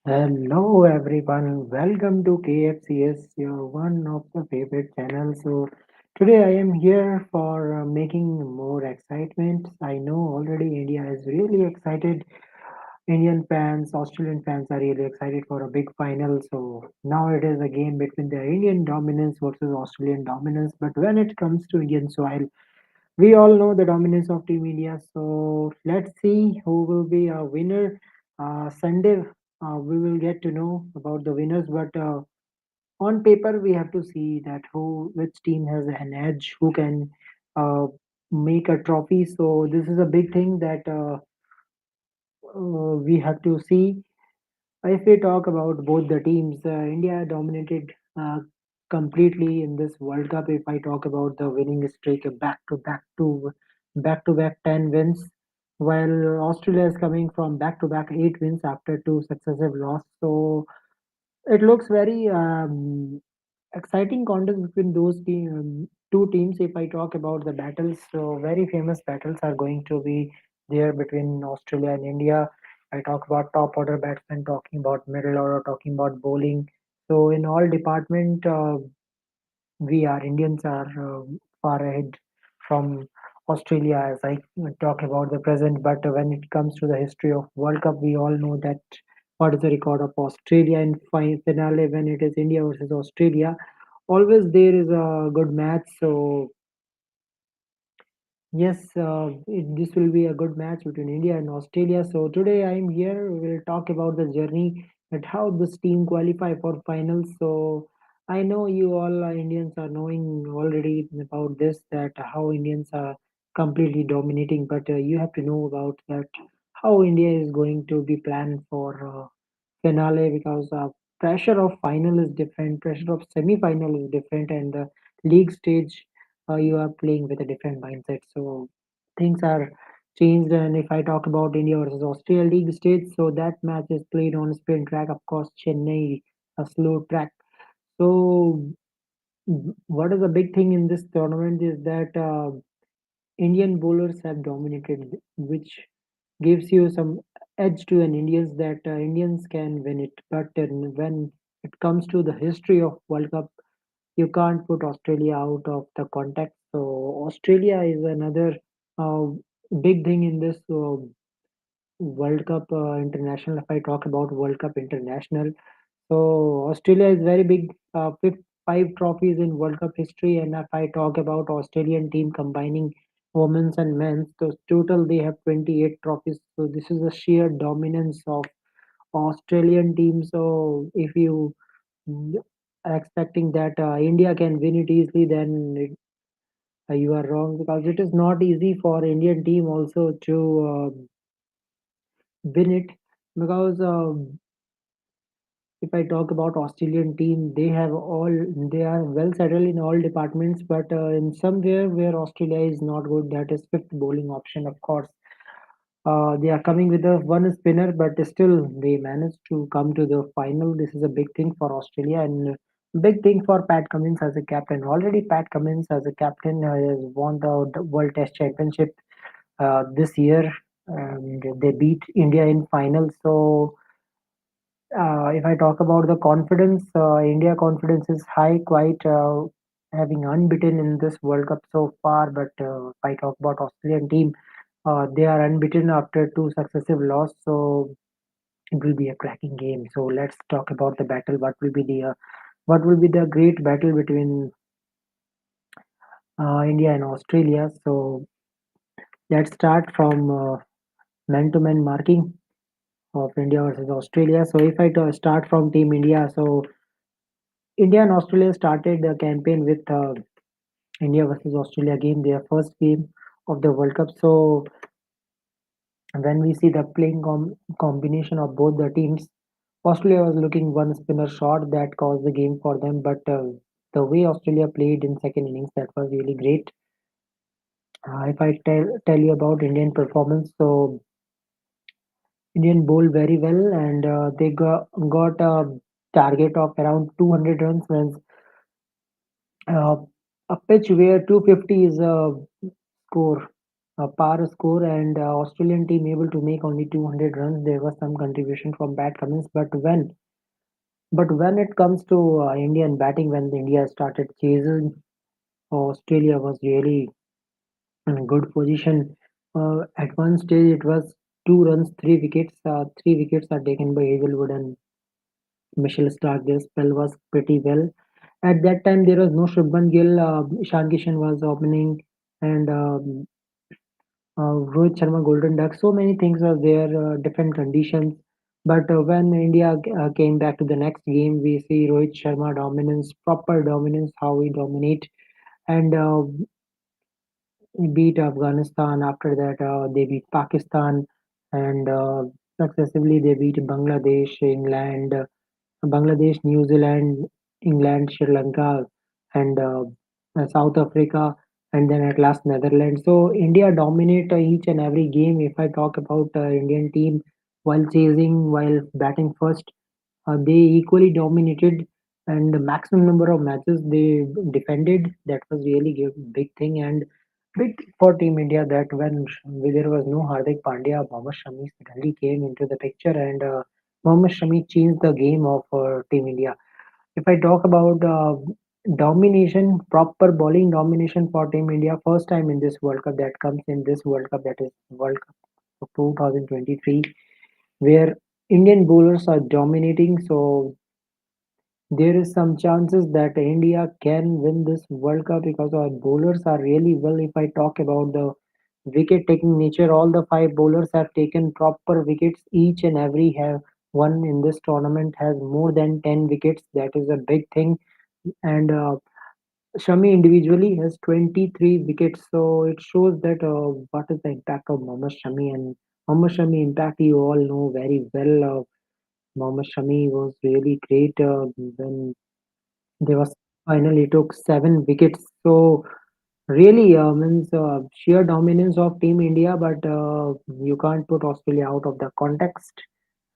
Hello everyone, welcome to KFCS, your one of the favorite channels. So today I am here for making more excitement. I know already India is really excited. Indian fans, Australian fans are really excited for a big final. So now it is a game between the Indian dominance versus Australian dominance. But when it comes to Indian soil, we all know the dominance of Team India. So let's see who will be a winner. Sunday, we will get to know about the winners. But on paper, we have to see that who, which team has an edge, who can uh, make a trophy. So this is a big thing that we have to see. If we talk about both the teams, India dominated completely in this World Cup. If I talk about the winning streak, back to back 10 wins, while Australia is coming from back to back 8 wins after two successive losses. So it looks very exciting contest between two teams. If I talk about the battles, so very famous battles are going to be there between Australia and India. I talk about top order batsmen, talking about middle order, talking about bowling. So in all department, we are Indians are far ahead from Australia as I talk about the present. But when it comes to the history of World Cup, we all know that what is the record of Australia in finale when it is India versus Australia. Always there is a good match. So yes, this will be a good match between India and Australia. So today I'm here. We'll talk about the journey and how this team qualify for finals. So I know you all Indians are knowing already about this that how Indians are completely dominating, but you have to know about that how India is going to be planned for finale because pressure of final is different, pressure of semi-final is different, and the league stage you are playing with a different mindset. So things are changed. And if I talk about India versus Australia league stage, so that match is played on sprint track. Of course, Chennai, a slow track. So what is the big thing in this tournament is that Indian bowlers have dominated, which gives you some edge to an Indians that Indians can win it. But when it comes to the history of World Cup, you can't put Australia out of the context. So Australia is another uh, big thing in this World Cup international. If I talk about World Cup international, so Australia is very big, five trophies in World Cup history. And if I talk about Australian team combining women's and men's, so total they have 28 trophies. So this is a sheer dominance of Australian team. So if you are expecting that India can win it easily, then you are wrong because it is not easy for Indian team also to win it because if I talk about Australian team, they are well settled in all departments, but in somewhere where Australia is not good, that is fifth bowling option. Of course, they are coming with a one spinner, but still they managed to come to the final. This is a big thing for Australia and big thing for Pat Cummins as a captain. Already, Pat Cummins as a captain has won the World Test Championship this year, and they beat India in final. So if I talk about the confidence, India confidence is high, quite having unbeaten in this World Cup so far. But if I talk about Australian team, they are unbeaten after two successive losses. So it will be a cracking game. So let's talk about the battle. What will be the great battle between India and Australia? So let's start from man-to-man marking of India versus Australia. So if I start from Team India, so India and Australia started the campaign with India versus Australia game, their first game of the World Cup. So when we see the playing combination of both the teams, Australia was looking one spinner short that caused the game for them. But the way Australia played in second innings, that was really great. If I tell you about Indian performance, so Indian bowled very well and they got a target of around 200 runs when uh, a pitch where 250 is a score. par score, and Australian team able to make only 200 runs. There was some contribution from Pat Cummins, but when it comes to Indian batting, when India started chasing, Australia was really in a good position. At one stage, it was 2 runs, 3 wickets. 3 wickets are taken by Hazelwood and Mitchell Stark. Their spell was pretty well. At that time, there was no Shubman Gill. Ishan Kishan was opening, and Rohit Sharma Golden Duck. So many things were there, different conditions. But when India came back to the next game, we see Rohit Sharma dominance, proper dominance, how we dominate, and beat Afghanistan. After that, they beat Pakistan, and successively they beat Bangladesh, England, Bangladesh, New Zealand, England, Sri Lanka, and South Africa, and then at last Netherlands. So India dominate each and every game. If I talk about Indian team, while chasing, while batting first, they equally dominated, and the maximum number of matches they defended. That was really big thing, and big for Team India that when there was no Hardik Pandya, Mohammad Shami suddenly came into the picture, and Mohammad Shami changed the game of Team India. If I talk about domination, proper bowling domination for Team India, first time in this World Cup that comes in this World Cup, that is World Cup of 2023, where Indian bowlers are dominating. So there is some chances that India can win this World Cup because our bowlers are really well. If I talk about the wicket taking nature, all the five bowlers have taken proper wickets. Each and every have one in this tournament has more than 10 wickets. That is a big thing. And Shami individually has 23 wickets. So it shows that what is the impact of Mohammad Shami, and Mohammad Shami impact you all know very well. Mohammad Shami was really great when there was finally took 7 wickets. So really means sheer dominance of Team India, but you can't put Australia out of the context.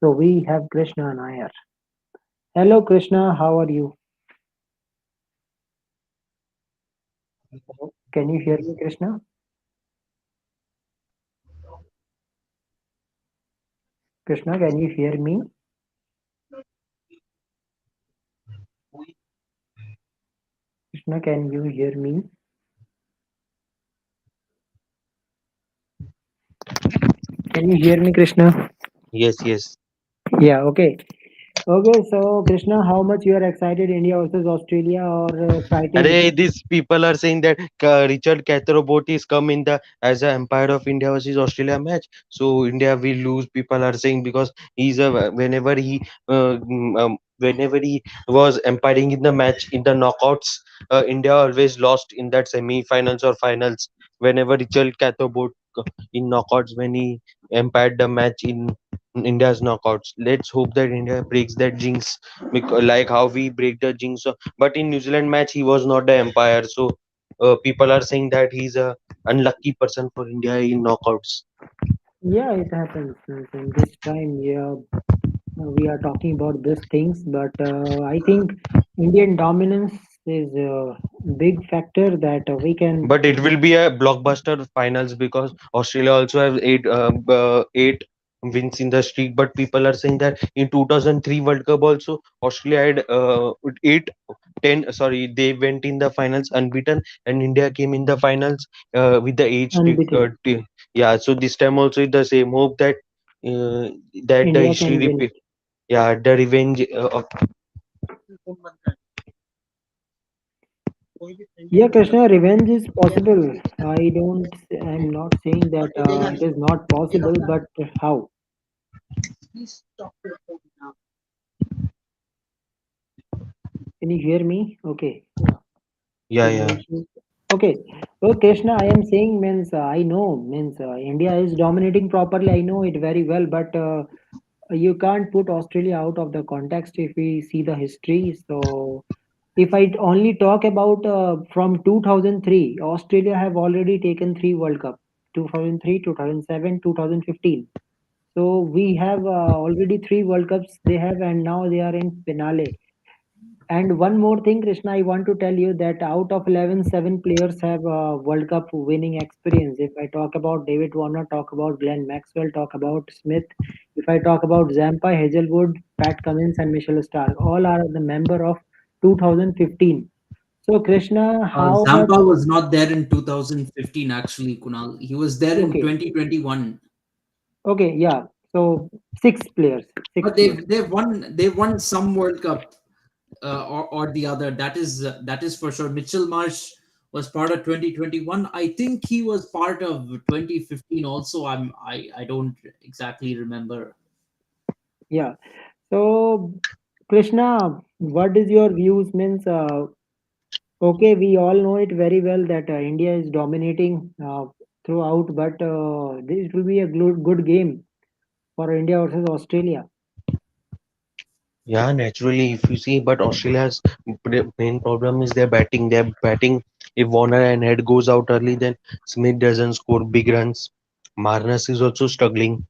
So we have Krishna and Iyer. Hello Krishna, how are you? Can you hear me, Krishna? Krishna, can you hear me? Krishna, can you hear me? Can you hear me, Krishna? Yes, yes. Yeah, okay. Okay, so Krishna, how much you are excited India versus Australia, or frightened? Arey, these people are saying that Richard Catherobot is come in the as a Empire of India versus Australia match. So India will lose. People are saying because he's a whenever he was umpiring in the match in the knockouts, India always lost in that semi-finals or finals. Whenever Richard Catherobot in knockouts when he umpired the match in India's knockouts. Let's hope that India breaks that jinx, because, like how we break the jinx. But in New Zealand match, he was not the umpire, so people are saying that he's a unlucky person for India in knockouts. Yeah, it happens. In this time, yeah, we are talking about these things, but I think Indian dominance is a big factor that we can. But it will be a blockbuster finals because Australia also have eight wins in the streak. But people are saying that in 2003 World Cup also Australia had eight 10, sorry, they went in the finals unbeaten, and India came in the finals with the Unbeaten. yeah. So this time also it's the same hope that uh, that the India history can win repeat. it. Yeah, the revenge of. Yeah, Krishna, revenge is possible. I don't. I'm not saying that it is not possible, but how? Can you hear me? Okay. Yeah, Signal yeah. issues. Okay. So Krishna, I am saying means I know means India is dominating properly. I know it very well, but you can't put Australia out of the context if we see the history. So if I only talk about from 2003, Australia have already taken 3 World Cup: 2003, 2007, 2015. So we have already 3 World Cups they have, and now they are in finale. And one more thing, Krishna, I want to tell you that out of 11, 7 players have World Cup winning experience. If I talk about David Warner, talk about Glenn Maxwell, talk about Smith. If I talk about Zampa, Hazelwood, Pat Cummins, and Michelle Stark, all are the member of 2015. So, Krishna, how much? Zampa was not there in 2015, actually, Kunal. He was there in Okay, 2021. okay, yeah. So, 6 players, six But players. they've won some World Cup, or the other. That is for sure. Mitchell Marsh was part of 2021. I think he was part of 2015 also. I don't exactly remember. Yeah. So, Krishna, what is your views? Means, okay, we all know it very well that India is dominating throughout, but this will be a good game for India versus Australia. Yeah, naturally, if you see, but Australia's main problem is their batting. Their batting, if Warner and Head goes out early, then Smith doesn't score big runs. Marnus is also struggling,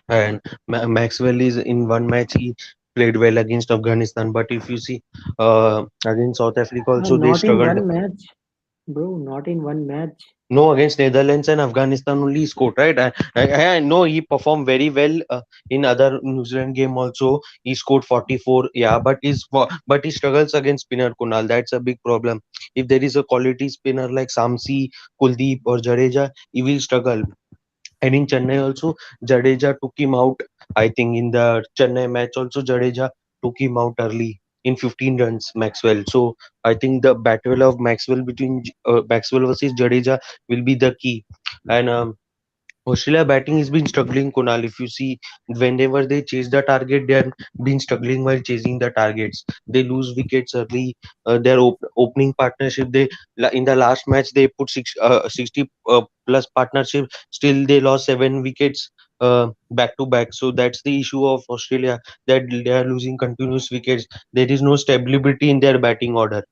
and Maxwell is in one match he played well against Afghanistan, but if you see, against South Africa also they Not in struggled. one match, bro. Not in one match. No, against Netherlands and Afghanistan only he scored, right? I know he performed very well in other New Zealand game also. He scored 44, yeah, but he struggles against spinner Kunal. That's a big problem. If there is a quality spinner like Samsi, Kuldeep or Jadeja, he will struggle. And in Chennai also, Jadeja took him out. I think in the Chennai match also, Jadeja took him out early in 15 runs, Maxwell. So I think the battle of Maxwell between Maxwell versus Jadeja will be the key. And Australia batting has been struggling, Kunal. If you see, whenever they chase the target, they are been struggling while chasing the targets. They lose wickets early. Their opening partnership, in the last match they put 60 plus partnership. Still, they lost 7 wickets back to back. So that's the issue of Australia, that they are losing continuous wickets. There is no stability in their batting order.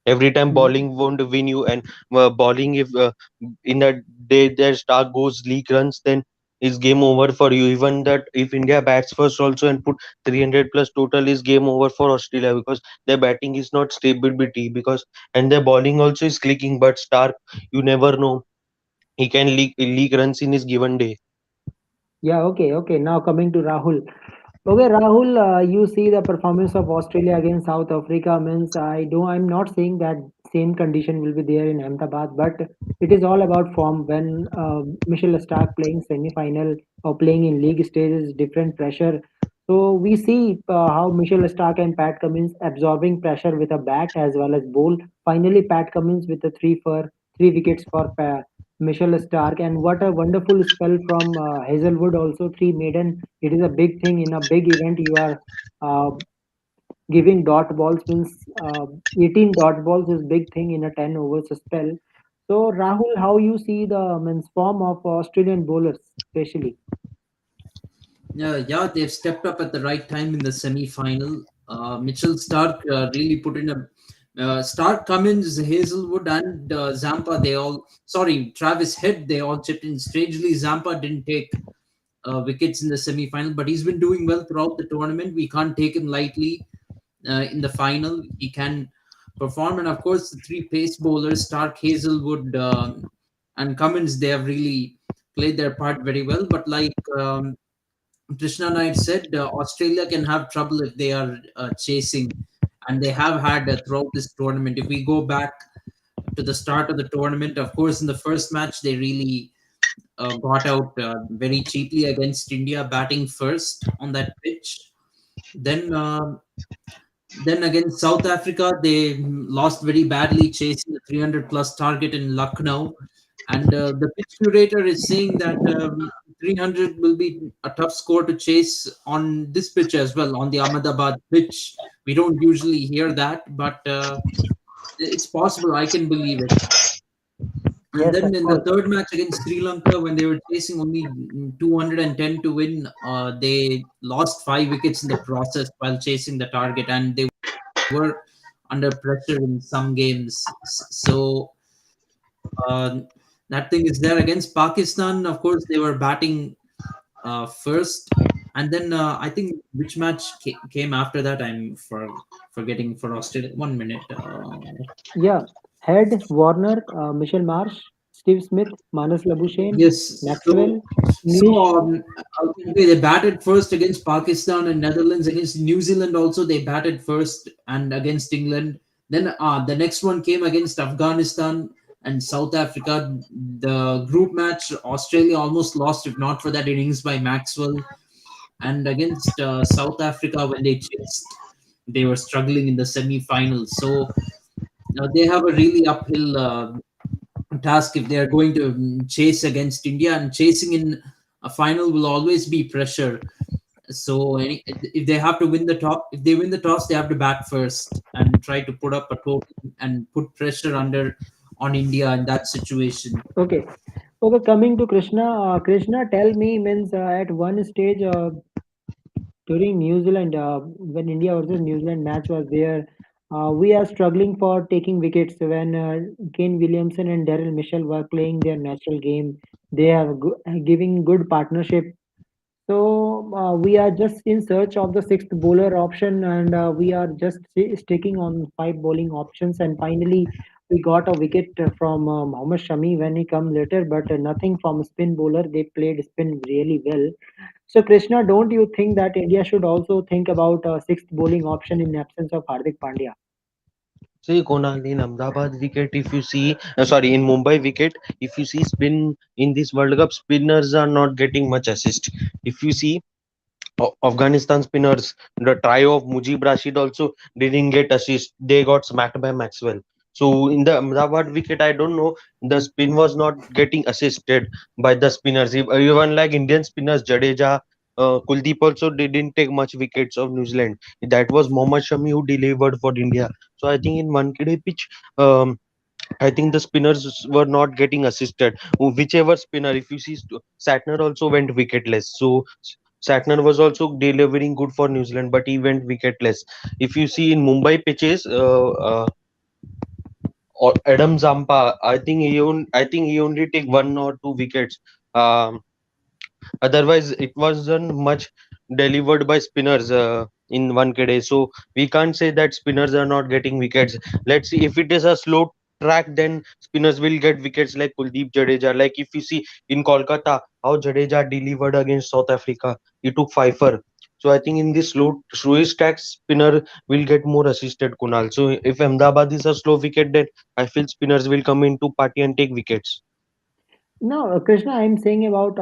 Every time Mm. bowling won't win you, and bowling, if in a day their star goes league runs, then is game over for you. Even that if India bats first also and put 300 plus total, is game over for Australia, because their batting is not stability, because and their bowling also is clicking. But Stark, you never know, he can league runs in his given day. Yeah, okay, okay. Now coming to Rahul. Okay, Rahul, you see the performance of Australia against South Africa means I'm not saying that same condition will be there in Ahmedabad, but it is all about form. When Michelle Stark playing semi-final or playing in league stages, different pressure. So we see how Michelle Stark and Pat Cummins absorbing pressure with a bat as well as bowl. Finally, Pat Cummins with a 3 wickets for Michelle Stark, and what a wonderful spell from Hazelwood also 3 maiden. It is a big thing in a big event. You are uh, giving dot balls means 18 dot balls is big thing in a 10 overs spell. So Rahul, how you see the means form of Australian bowlers especially? Yeah, they've stepped up at the right time in the semi-final. Mitchell Stark really put in a Stark, Cummins, Hazelwood, and Zampa. Travis Head. They all chipped in. Strangely, Zampa didn't take wickets in the semi-final, but he's been doing well throughout the tournament. We can't take him lightly in the final. He can perform, and of course, the three pace bowlers, Stark, Hazelwood, and Cummins, they have really played their part very well. But like Krishna Knight said, Australia can have trouble if they are chasing, and they have had throughout this tournament. If we go back to the start of the tournament, of course, in the first match, they really got out very cheaply against India, batting first on that pitch. Then, then against South Africa, they lost very badly, chasing the 300 plus target in Lucknow. And the pitch curator is saying that 300 will be a tough score to chase on this pitch as well, on the Ahmedabad pitch. We don't usually hear that, but it's possible. I can believe it. And Yes, of then in the course. third match against Sri Lanka, when they were chasing only 210 to win, they lost 5 wickets in the process while chasing the target, and they were under pressure in some games. So uh, that thing is there against Pakistan. Of course, they were batting first. And then I think which match came after that, I'm forgetting for Australia. 1 minute. Yeah, Head, Warner, Michelle Marsh, Steve Smith, Manas Labuschagne, Yes. Maxwell, So English. okay, they batted first against Pakistan and Netherlands. Against New Zealand also they batted first, and against England. Then the next one came against Afghanistan and South Africa. The group match, Australia almost lost if not for that innings by Maxwell. And against South Africa, when they chased, they were struggling in the semi-finals. So they have a really uphill task if they are going to chase against India, and chasing in a final will always be pressure. So if they have to win the top, if they win the toss, they have to bat first and try to put up a total and put pressure under on India in that situation. Okay. Okay, coming to Krishna. Krishna, tell me, means at one stage during New Zealand, when India versus New Zealand match was there, we are struggling for taking wickets when Kane Williamson and Daryl Mitchell were playing their natural game. They are giving good partnership. So we are just in search of the sixth bowler option, and we are just sticking on five bowling options. And finally, we got a wicket from Mohammad Shami when he come later, but nothing from spin bowler. They played spin really well. So Krishna, don't you think that India should also think about a sixth bowling option in absence of Hardik Pandya? See, Konal, in Ahmedabad wicket, if you see, sorry, in Mumbai wicket, if you see spin in this World Cup, spinners are not getting much assist. If you see, Afghanistan spinners, the trio of Mujib Rashid also didn't get assist. They got smacked by Maxwell. So in the Ahmedabad wicket, I don't know, the spin was not getting assisted by the spinners. Even like Indian spinners, Jadeja, Kuldeep also didn't take much wickets of New Zealand. That was Mohammad Shami who delivered for India. So I think in one KD pitch, I think the spinners were not getting assisted. Whichever spinner, if you see, Satner also went wicketless. So Satner was also delivering good for New Zealand, but he went wicketless. If you see in Mumbai pitches, or Adam Zampa, I think he only take one or two wickets. Um, Otherwise, it wasn't much delivered by spinners in one day. So we can't say that spinners are not getting wickets. Let's see if it is a slow track, then spinners will get wickets like Kuldeep Jadeja. Like if you see in Kolkata, how Jadeja delivered against South Africa, he took fifer. So I think in this slowish track, spinner will get more assisted, Kunal. So if Ahmedabad is a slow wicket, then I feel spinners will come into party and take wickets. No, Krishna, I'm saying about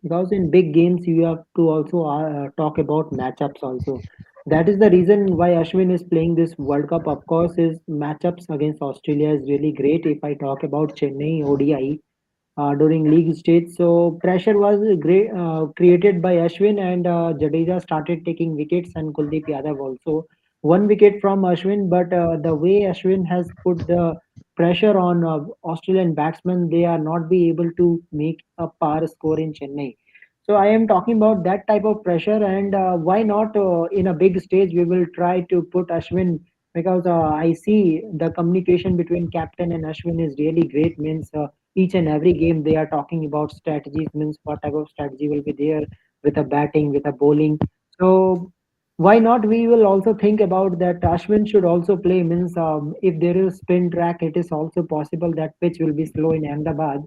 because in big games you have to also talk about matchups also. That is the reason why Ashwin is playing this World Cup. Of course, his matchups against Australia is really great. If I talk about Chennai ODI, during league stage. So pressure was great, created by Ashwin, and Jadeja started taking wickets, and Kuldeep Yadav also one wicket from Ashwin. But the way Ashwin has put the pressure on Australian batsmen, they are not be able to make a par score in Chennai. So I am talking about that type of pressure, and why not in a big stage we will try to put Ashwin, because I see the communication between captain and Ashwin is really great. Means each and every game they are talking about strategies, means what type of strategy will be there with a batting, with a bowling. So why not we will also think about that Ashwin should also play, means if there is spin track, it is also possible that pitch will be slow in Ahmedabad.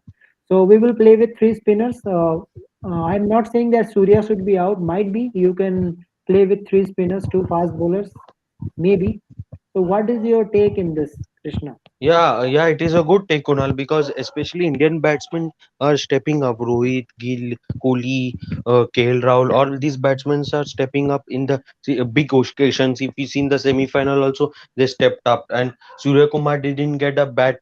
So we will play with three spinners. I'm not saying that Surya should be out. Might be you can play with three spinners, two fast bowlers, maybe. So what is your take in this, Krishna? Yeah, it is a good take, Kunal, because especially Indian batsmen are stepping up. Rohit, Gill, Kohli, KL Rahul, all these batsmen are stepping up in the big occasions. If you see in the semi-final also, they stepped up, and Surya Kumar didn't get a bat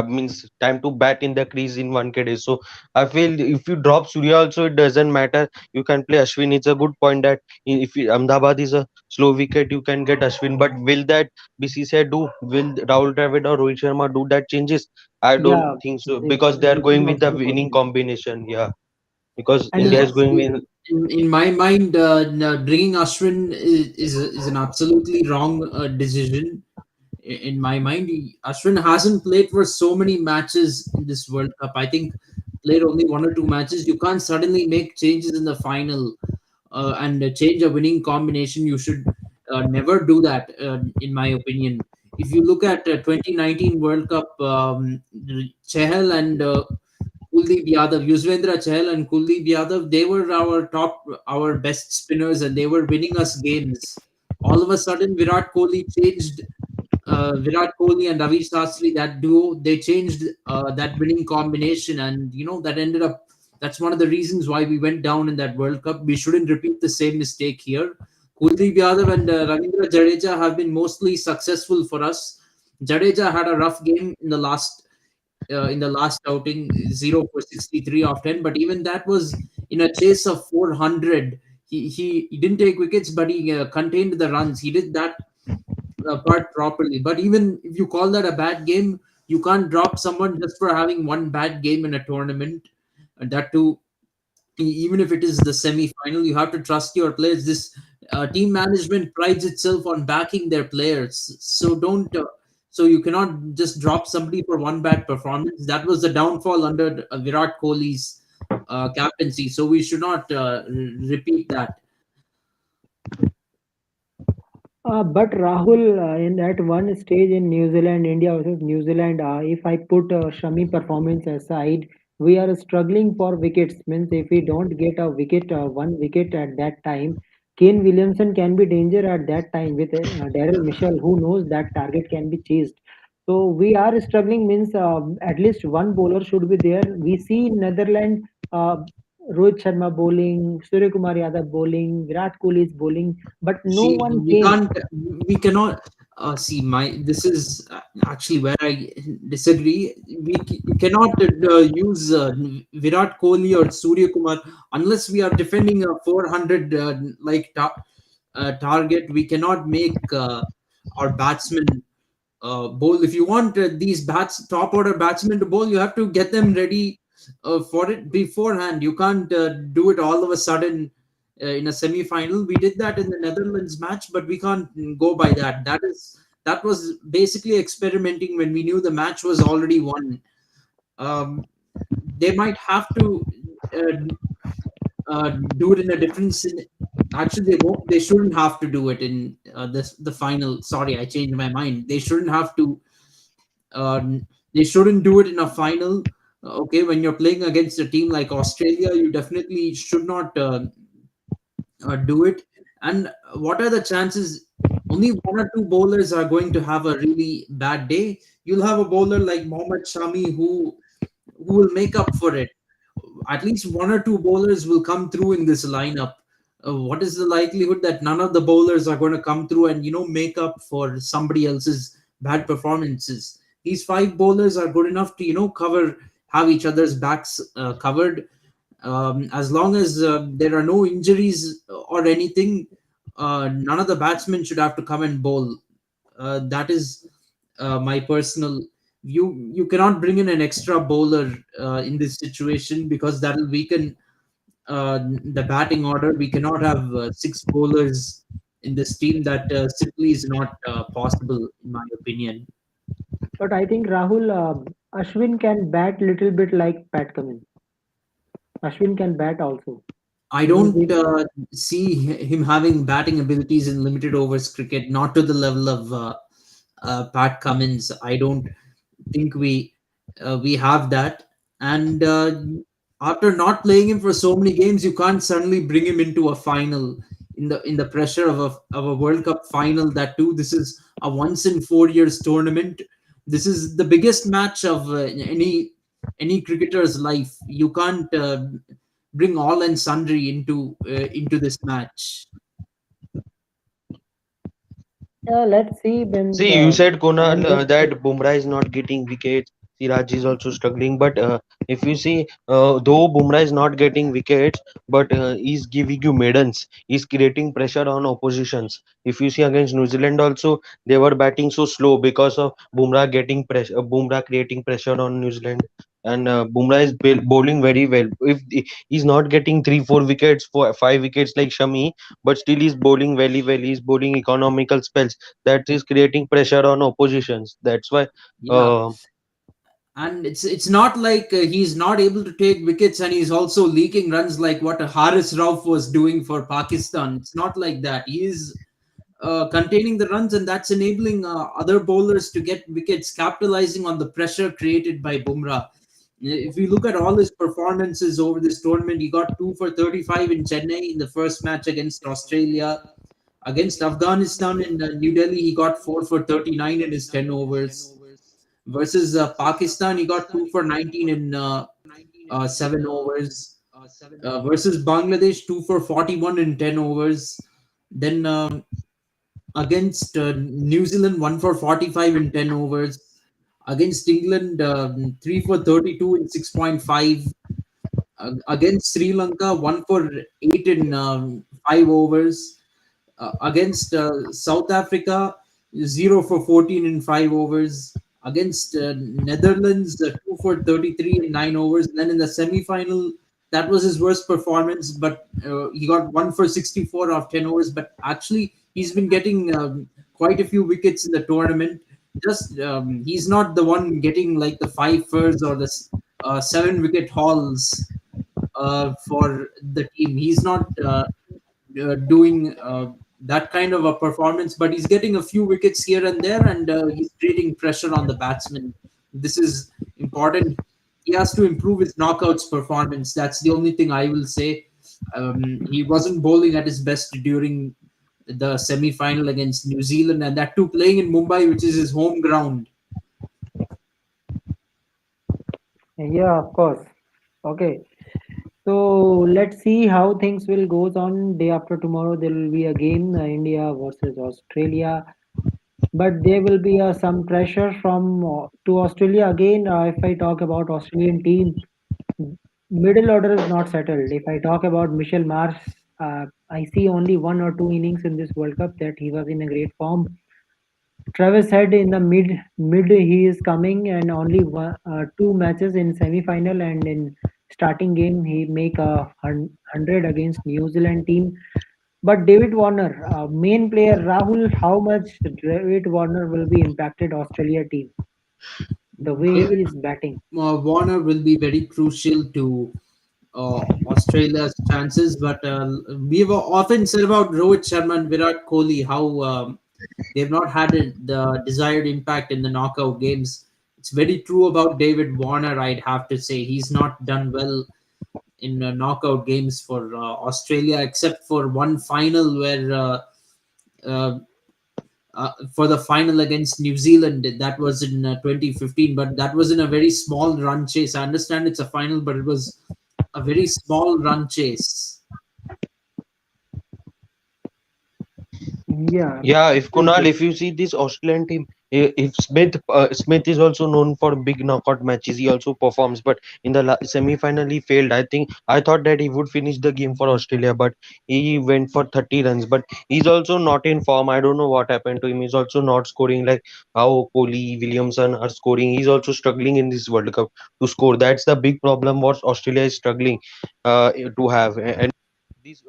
means time to bat in the crease in 1 KD. So I feel if you drop Surya also, it doesn't matter. You can play Ashwin. It's a good point that if Ahmedabad is a slow wicket, you can get Ashwin. But will that BCCI do? Will Rahul Dravid or Rohit Sharma do that changes? I don't Yeah, think so because they are this is going with also the the winning question. combination. Yeah, because And India Uh, is going see, with. in my mind, bringing Ashwin is an absolutely wrong decision. in my mind. Ashwin hasn't played for so many matches in this World Cup. I think played only one or two matches. You can't suddenly make changes in the final and change a winning combination. You should never do that, in my opinion. If you look at 2019 World Cup, Chehal and Kuldeep Yadav, Yuzvendra Chahal and Kuldeep Yadav, they were our best spinners, and they were winning us games. All of a sudden, Virat Kohli and Ravi Shastri, that duo, they changed that winning combination, and that ended up. That's one of the reasons why we went down in that World Cup. We shouldn't repeat the same mistake here. Kuldeep Yadav and Ravindra Jadeja have been mostly successful for us. Jadeja had a rough game in the last outing, 0 for 63 of 10. But even that was in a chase of 400. He didn't take wickets, but he contained the runs. He did that part properly. But even if you call that a bad game, you can't drop someone just for having one bad game in a tournament. And that too, even if it is the semi-final, you have to trust your players. This team management prides itself on backing their players, so don't so you cannot just drop somebody for one bad performance. That was the downfall under Virat Kohli's captaincy, so we should not repeat that. But Rahul, in that one stage in New Zealand, India versus New Zealand, if I put Shami performance aside, we are struggling for wickets. Means if we don't get a wicket, one wicket at that time, Kane Williamson can be danger at that time with Daryl Mitchell, who knows that target can be chased. So we are struggling. Means at least one bowler should be there. We see Netherlands. Rohit Sharma bowling, Surya Kumar Yadav bowling, Virat Kohli is bowling, but no See, one came. we cannot see my. This is actually where I disagree. We cannot use Virat Kohli or Surya Kumar unless we are defending a 400 target. We cannot make our batsmen bowl. If you want these top order batsmen to bowl, you have to get them ready for it beforehand. You can't do it all of a sudden in a semi final. We did that in the Netherlands match, but we can't go by that. That was basically experimenting when we knew the match was already won. Um, they might have to do it in a different. Actually, they won't. They shouldn't have to do it in the final. Sorry, I changed my mind. They shouldn't have to. Uh, they shouldn't do it in a final. Okay, when you're playing against a team like Australia, you definitely should not do it. And what are the chances? Only one or two bowlers are going to have a really bad day. You'll have a bowler like Mohammad Shami who will make up for it. At least one or two bowlers will come through in this lineup. What is the likelihood that none of the bowlers are going to come through and make up for somebody else's bad performances? These five bowlers are good enough to have each other's backs covered. As long as there are no injuries or anything, none of the batsmen should have to come and bowl. That is my personal view. You cannot bring in an extra bowler in this situation because that will weaken the batting order. We cannot have six bowlers in this team. That simply is not possible, in my opinion. But I think Rahul, Ashwin can bat little bit like Pat Cummins. Ashwin can bat also. I Means don't see him having batting abilities in limited overs cricket, not to the level of Pat Cummins. I don't think we have that. And after not playing him for so many games, you can't suddenly bring him into a final in the pressure of a World Cup final. That too, this is a once in 4 years tournament. This is the biggest match of any cricketer's life. You can't bring all and sundry into this match. let's see. Means See, you said I'm Kunal just that Bumrah is not getting wickets. Siraj is also struggling. But if you see, though Bumrah is not getting wickets, but he's giving you maidens. He's creating pressure on oppositions. If you see against New Zealand also, they were batting so slow because of Bumrah getting pressure. Bumrah creating pressure on New Zealand. and Bumrah is bowling very well. If he's not getting 3 4 wickets, 4 5 wickets like Shami, but still he's bowling very well. He's bowling economical spells that is creating pressure on oppositions. That's why. Yeah, Uh, and it's not like he's not able to take wickets and he's also leaking runs like what Haris Rauf was doing for Pakistan. It's not like that. He is containing the runs, and that's enabling other bowlers to get wickets, capitalizing on the pressure created by Bumrah. If you look at all his performances over this tournament, he got 2 for 35 in Chennai in the first match against Australia. Against Afghanistan in New Delhi, he got 4 for 39 in his 10 overs. Versus Pakistan, he got 2 for 19 in 7 overs. Versus Bangladesh, 2 for 41 in 10 overs. Then against New Zealand, 1 for 45 in 10 overs. Against England, 3 for 32 in 6.5. Against Sri Lanka, 1 for 8 in 5 overs. Against South Africa, 0 for 14 in 5 overs. Against Netherlands, 2 for 33 in 9 overs. And then in the semi final, that was his worst performance, but he got 1 for 64 of 10 overs. But actually, he's been getting quite a few wickets in the tournament. Just he's not the one getting like the 5 furs or the 7 wicket hauls for the team. He's not doing that kind of a performance, but he's getting a few wickets here and there, and he's creating pressure on the batsman. This is important. He has to improve his knockouts performance. That's the only thing I will say. He wasn't bowling at his best during the semi final against New Zealand, and that too playing in Mumbai, which is his home ground. Yeah, of course. Okay. So let's see how things will goes on. Day after tomorrow, there will be a game, India versus Australia. But there will be some pressure from to Australia again. If I talk about Australian team, middle order is not settled. If I talk about Michel Marsh, I see only 1 or 2 innings in this World Cup that he was in a great form. Travis Head in the mid he is coming, and only 2 matches in semi-final, and in starting game he make a 100 against New Zealand team. But David Warner, main player Rahul, how much David Warner will be impacted Australia team? The way he David is batting. Warner will be very crucial to Australia's chances. But we've often said about Rohit Sharma and Virat Kohli how they've not had the desired impact in the knockout games. It's very true about David Warner. I'd have to say he's not done well in knockout games for Australia, except for one final where. Uh, for the final against New Zealand. That was in 2015, but that was in a very small run chase. I understand it's a final, but it was a very small run chase. Yeah, Yeah, if Kunal, absolutely. if you see this Australian team, if Smith is also known for big knockout matches, he also performs. But in the semi-final, he failed. I thought that he would finish the game for Australia, but he went for 30 runs. But he's also not in form. I don't know what happened to him. He's also not scoring like how Kohli, Williamson are scoring. He's also struggling in this World Cup to score. That's the big problem what Australia is struggling to have. And these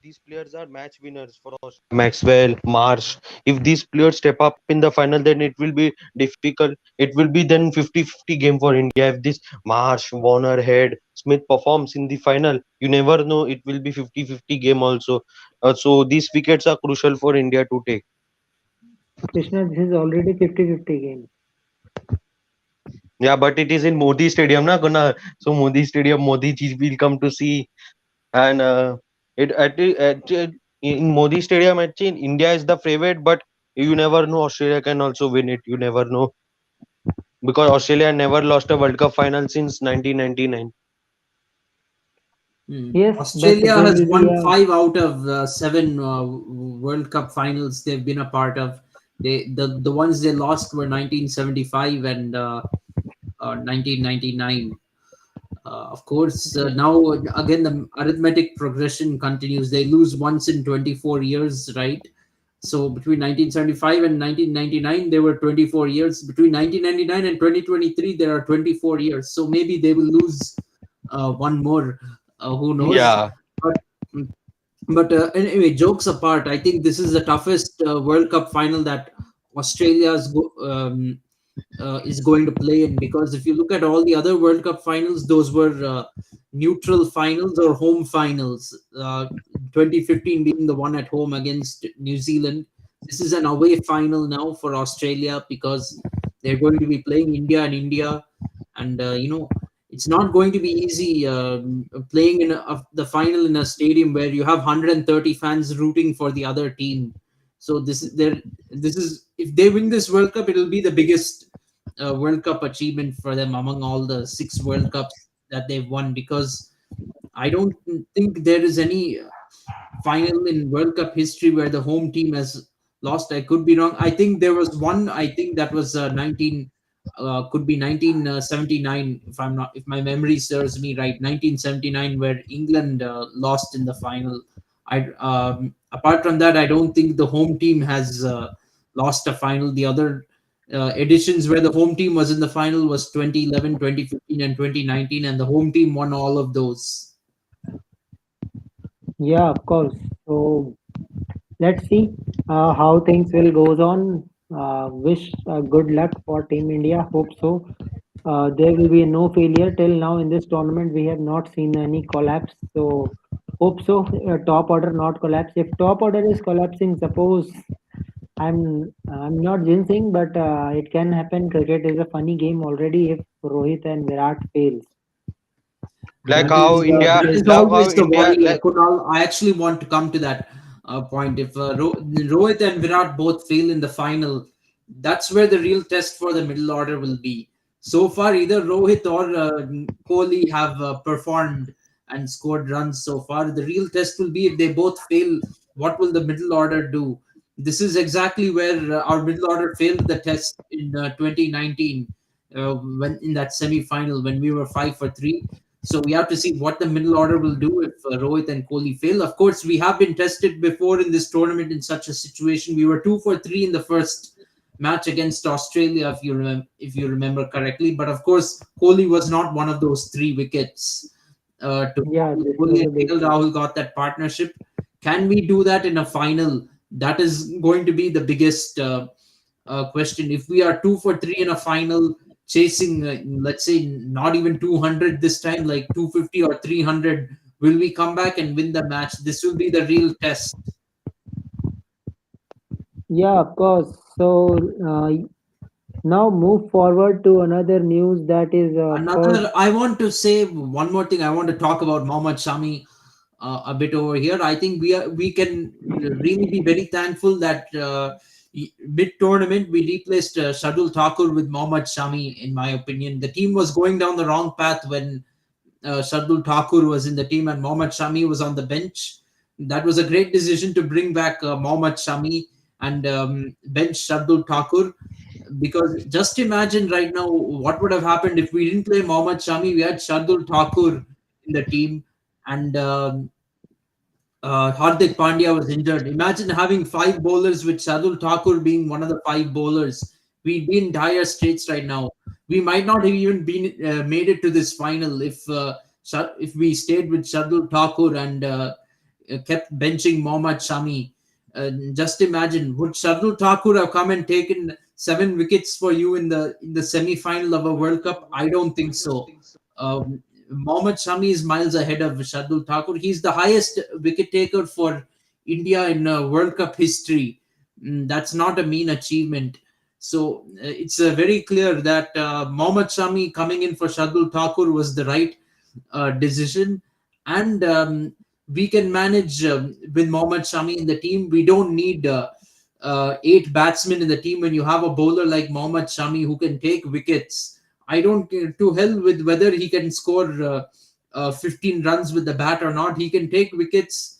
these players are match winners for Australia. Maxwell, Marsh. If these players step up in the final, then it will be difficult. It will be then 50-50 game for India. If this Marsh, Warner, Head, Smith performs in the final, you never know. It will be 50-50 game also. So these wickets are crucial for India to take. Krishna, this is already 50-50 game. Yeah, but it is in Modi Stadium, na Guna. So Modi Stadium, Modi ji will come to see, and in Modi Stadium, actually, India is the favorite, but you never know. Australia can also win it. You never know because Australia never lost a World Cup final since 1999. Yes, but Australia there has will be won a 5 out of 7 World Cup finals they've been a part of. The ones they lost were 1975 and 1999. Of course, yes. now again the arithmetic progression continues. They lose once in 24 years, right? So between 1975 and 1999, there were 24 years. Between 1999 and 2023, there are 24 years. So maybe they will lose one more. Who knows? Yeah, But anyway, jokes apart, I think this is the toughest World Cup final that Australia is going to play in, because if you look at all the other World Cup finals, those were neutral finals or home finals. 2015 being the one at home against New Zealand. This is an away final now for Australia because they're going to be playing India and India, and it's not going to be easy playing in the final in a stadium where you have 130 fans rooting for the other team. So this is, if they win this World Cup, it'll be the biggest World Cup achievement for them among all the six World Cups that they've won, because I don't think there is any final in World Cup history where the home team has lost. I could be wrong. I think there was one. I think that was 1979, if I'm not, if my memory serves me right. 1979, where England lost in the final. I Apart from that, I don't think the home team has lost a final. The other editions where the home team was in the final was 2011, 2015, and 2019, and the home team won all of those. Yeah, of course. So let's see how things will goes on. Wish good luck for Team India. Hope so. There will be no failure till now in this tournament. We have not seen any collapse. So hope so. Top order not collapse. If top order is collapsing, suppose I'm not jinxing, but it can happen. Cricket is a funny game already. If Rohit and Virat fails, like how India, That is like how always the India, worry, like Kunal. I actually want to come to that point. If Rohit and Virat both fail in the final, that's where the real test for the middle order will be. So far, either Rohit or Kohli have performed and scored runs so far. The real test will be if they both fail. What will the middle order do? This is exactly where our middle order failed the test in 2019, when in that semi-final when we were 5 for 3. So we have to see what the middle order will do if Rohit and Kohli fail. Of course, we have been tested before in this tournament in such a situation. We were 2 for 3 in the first match against Australia, if you remember correctly. But of course, Kohli was not one of those 3 wickets. To yeah, this Kohli was and a big KL thing. Rahul got that partnership. Can we do that in a final? That is going to be the biggest question. If we are 2 for 3 in a final, chasing, let's say, not even 200 this time, like 250 or 300, will we come back and win the match? This will be the real test. Yeah, of course. So now move forward to another news that is, of course, Another, I want to say one more thing. I want to talk about Mohammad Shami a bit over here. I think we can really be very thankful that mid tournament we replaced Shardul Thakur with Mohammad Shami. In my opinion, the team was going down the wrong path when Shardul Thakur was in the team and Mohammad Shami was on the bench. That was a great decision to bring back Mohammad Shami and bench Shardul Thakur, because just imagine right now what would have happened if we didn't play Mohammad Shami. We had Shardul Thakur in the team, and Hardik Pandya was injured. Imagine having 5 bowlers with Shardul Thakur being one of the 5 bowlers. We'd be in dire straits right now. We might not have even been made it to this final if we stayed with Shardul Thakur and kept benching Mohammad Shami. Just imagine, would Shardul Thakur have come and taken 7 wickets for you in the semi final of a World Cup? I don't think so. Mohammad Shami is miles ahead of Shardul Thakur. He's the highest wicket taker for India in World Cup history. That's not a mean achievement. So it's very clear that Mohammad Shami coming in for Shardul Thakur was the right decision, and we can manage with Mohammad Shami in the team. We don't need 8 batsmen in the team when you have a bowler like Mohammad Shami who can take wickets. I don't care to hell with whether he can score 15 runs with the bat or not. He can take wickets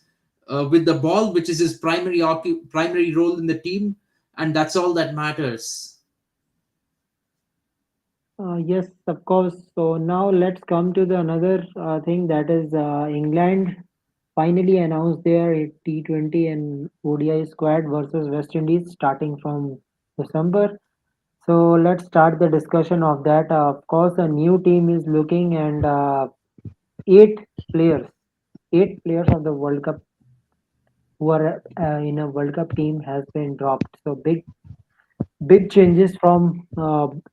with the ball, which is his primary role in the team, and that's all that matters. yes, of course. So now let's come to the another thing that is England. finally announced their T20 and ODI squad versus West Indies starting from December. So let's start the discussion of that. Of course, a new team is looking, and eight players, eight players of the World Cup who are in a World Cup team has been dropped. So big changes from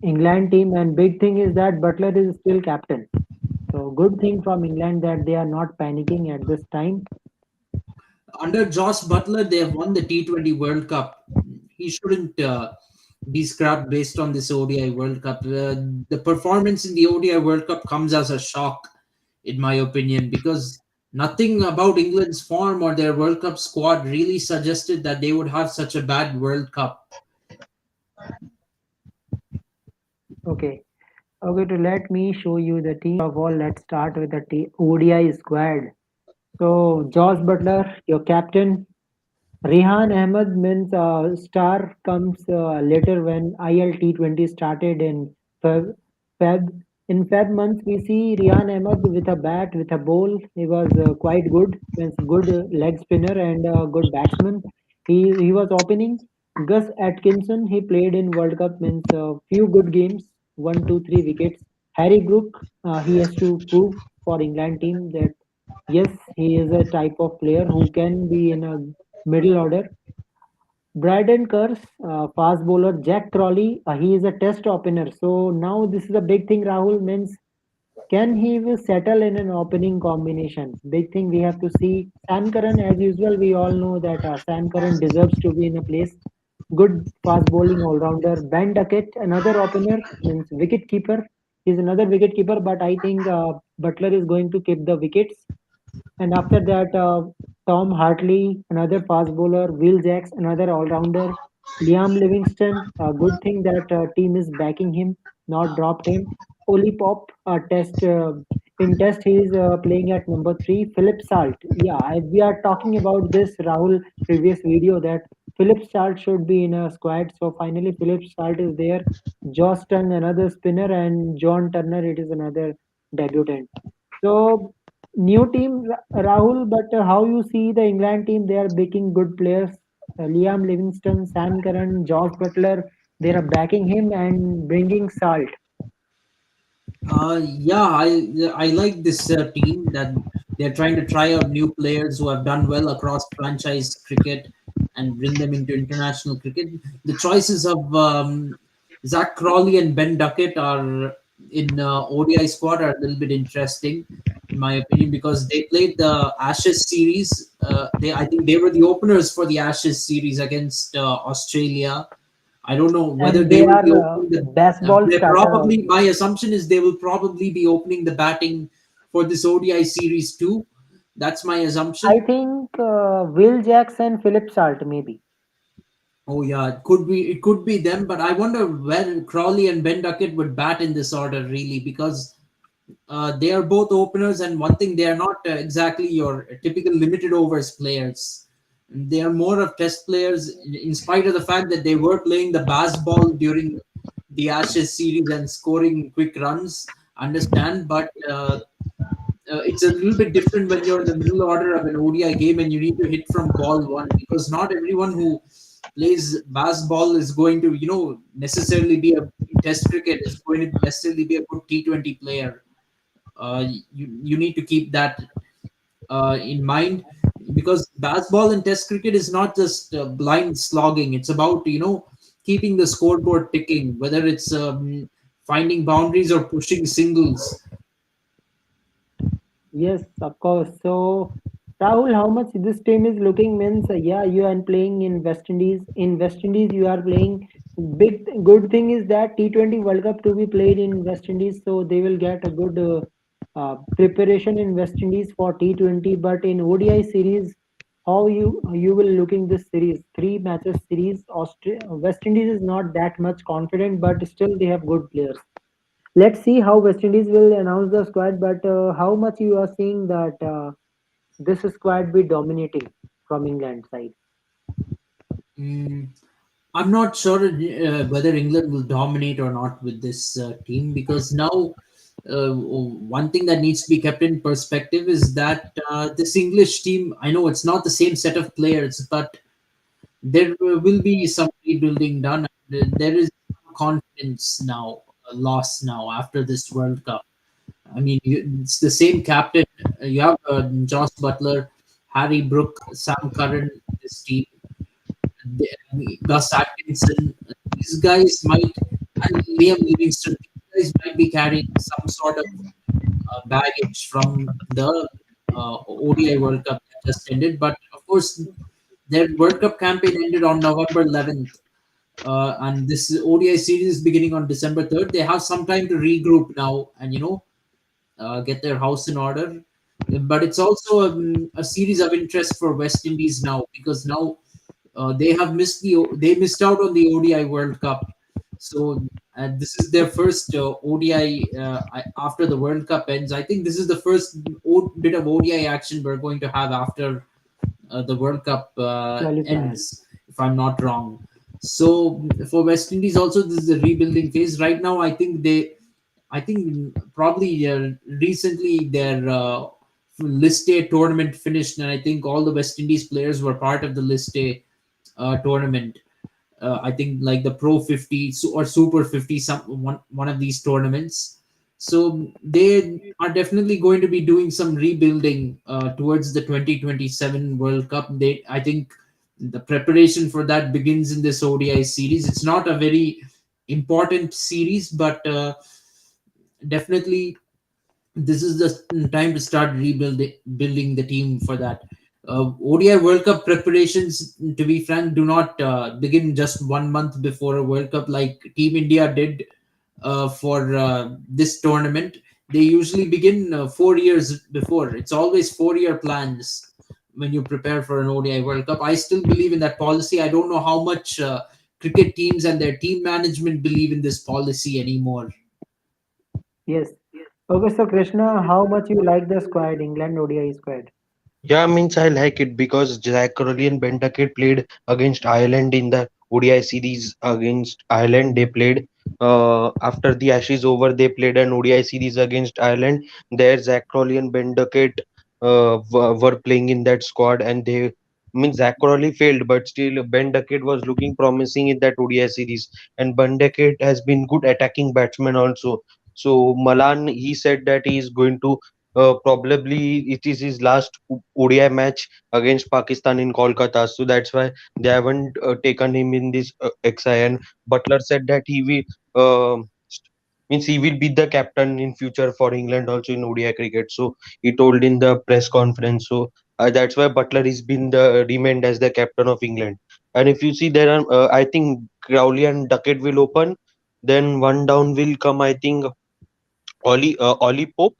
England team, and big thing is that Butler is still captain. So good thing from England that they are not panicking at this time. Under Josh Butler, they have won the T20 World Cup. He shouldn't be scrapped based on this ODI World Cup. The performance in the ODI World Cup comes as a shock, in my opinion, because nothing about England's form or their World Cup squad really suggested that they would have such a bad World Cup. Okay. Okay, to let me show you the team. First of all, let's start with the ODI squad. So Josh Butler, your captain. Rehan Ahmed means star comes later when ILT20 started in Feb. Feb. In Feb month, we see Rehan Ahmed with a bat, with a ball. He was quite good. Means good leg spinner and good batsman. He was opening. Gus Atkinson, he played in World Cup. Means few good games, 1, 2, 3 wickets. Harry Brook, he has to prove for England team that yes, he is a type of player who can be in a middle order. Braden Curse, fast bowler. Jack Crawley, he is a test opener. So now this is a big thing. Rahul means can he will settle in an opening combination? Big thing we have to see. Sankaran, as usual, we all know that Sankaran deserves to be in a place. Good fast bowling all rounder. Ben Duckett, another opener, means wicket keeper. He's another wicket keeper, but I think Butler is going to keep the wickets. And after that, Tom Hartley, another fast bowler, Will Jacks, another all-rounder, Liam Livingston, a good thing that team is backing him, not dropped him. Oli Pop, in test he is playing at number three. Philip Salt, yeah, we are talking about this Rahul previous video that Philip Salt should be in a squad. So finally, Philip Salt is there. Josh Tongue, another spinner, and John Turner, it is another debutant. So new team, Rahul, but how you see the England team? They are backing good players. Liam Livingston, Sam Curran, Josh Butler. They are backing him and bringing Salt. Yeah, I like this team that they're trying to try out new players who have done well across franchise cricket and bring them into international cricket. The choices of Zach Crawley and Ben Duckett are in ODI squad are a little bit interesting, in my opinion, because they played the Ashes series. They I think they were the openers for the Ashes series against Australia. I don't know whether And they they will be are opening the. baseball They starter probably. also. My assumption is they will probably be opening the batting for this ODI series too. That's my I assumption. think Will Jackson, Philip Salt, maybe. Oh yeah, it could be. It could be them, but I wonder where Crawley and Ben Duckett would bat in this order really, because they are both openers, and one thing they are not exactly your typical limited overs players. They are more of test players, in spite of the fact that they were playing the baseball during the Ashes series and scoring quick runs. Understand, but it's a little bit different when you're in the middle order of an ODI game and you need to hit from ball one, because not everyone who plays baseball is going to, necessarily be a in Test cricket is going to necessarily be a good T20 player. You need to keep that in mind, because baseball and Test cricket is not just blind slogging. It's about keeping the scoreboard ticking, whether it's finding boundaries or pushing singles. Yes, of course. So, Rahul, how much this team is looking means, yeah, you are playing in West Indies. In West Indies, you are playing. Good thing is that T20 World Cup to be played in West Indies, so they will get a good preparation in West Indies for T20. But in ODI series, how you will looking this series? Three matches series. West Indies is not that much confident, but still they have good players. Let's see how West Indies will announce the squad, but how much you are seeing that this squad be dominating from England side. Mm, I'm not sure whether England will dominate or not with this team, because now one thing that needs to be kept in perspective is that this English team, I know it's not the same set of players, but there will be some rebuilding done. There is some confidence now, lost now after this World Cup. I mean, it's the same captain. You have Joss Butler, Harry Brook, Sam Curran, this team, Gus Atkinson. These guys might, and Liam Livingston, these guys might be carrying some sort of baggage from the ODI World Cup that just ended. But of course, their World Cup campaign ended on November 11th. And this ODI series is beginning on December 3rd. They have some time to regroup now and, get their house in order. But it's also a series of interest for West Indies now, because now they missed out on the ODI World Cup. So this is their first ODI after the World Cup ends. I think this is the first bit of ODI action we're going to have after the World Cup Qualifier. ends, if I'm not wrong. So for West Indies also, this is a rebuilding phase right now. I think probably recently their List A tournament finished, and I think all the West Indies players were part of the List A tournament. I think like the Pro 50 or Super 50, one of these tournaments. So they are definitely going to be doing some rebuilding towards the 2027 World Cup. I think the preparation for that begins in this ODI series. It's not a very important series, but definitely this is the time to start rebuilding building the team for that. ODI World Cup preparations, to be frank, do not begin just 1 month before a World Cup like Team India did for this tournament. They usually begin 4 years before. It's always 4 year plans when you prepare for an ODI World Cup. I still believe in that policy. I don't know how much cricket teams and their team management believe in this policy anymore. Yes. Okay, so Krishna, how much you like the squad, England ODI squad? Yeah, means I like it because Zach Crowley and Ben Duckett played against Ireland in the ODI series against Ireland. They played after the Ashes over. They played an ODI series against Ireland. There, Zach Crowley and Ben Duckett were playing in that squad, and they means Zach Crowley failed, but still Ben Duckett was looking promising in that ODI series. And Ben Duckett has been good attacking batsman also. So Malan, he said that he is going to probably it is his last ODI match against Pakistan in Kolkata, so that's why they haven't taken him in this XI. And Butler said that he will means he will be the captain in future for England also in ODI cricket. So he told in the press conference. So that's why Butler is been the remained as the captain of England. And if you see there are, I think Crowley and Duckett will open. Then one down will come. I think Ollie Pope.